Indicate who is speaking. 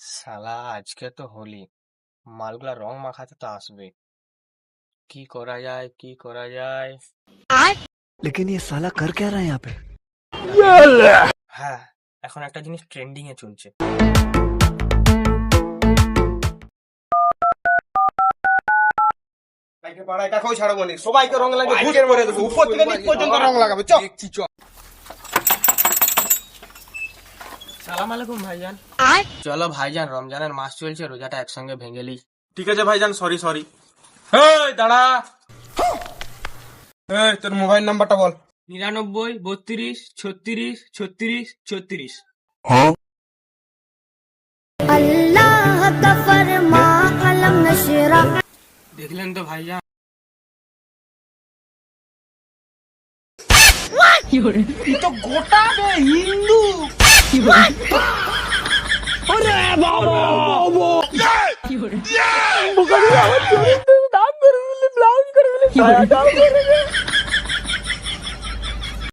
Speaker 1: শালা আজকে তো হোলি, মালগুলা রং মাখাতে তো আসবে। কি করা যায়, কি করা যায়?
Speaker 2: लेकिन ये साला कर क्या रहा है यहाँ पे।
Speaker 1: হ্যাঁ, এখন একটা জিনিস ট্রেন্ডিং এ চলছে।
Speaker 3: পাড়ায় কাকেও ছাড়বো নি, সবাইকে রং লাগিয়ে ভুজের মরে দেবো, উপর থেকে নিচ পর্যন্ত রং লাগাবে। চ
Speaker 1: সালাম আলাইকুম ভাইজান। চলো ভাইজান, রমজানের মাস চলছে, রোজাটা একসঙ্গে ভেঙে লি।
Speaker 3: ঠিক আছে ভাইজান, সরি সরি। এই দাঁড়া, এই তোর মোবাইল নাম্বারটা বল।
Speaker 1: 99 32 36 36 36।
Speaker 4: अल्लाह का फरमा कलम नशरा।
Speaker 1: দেখলেন তো ভাইজান,
Speaker 3: তো গোটা হিন্দু।
Speaker 4: কি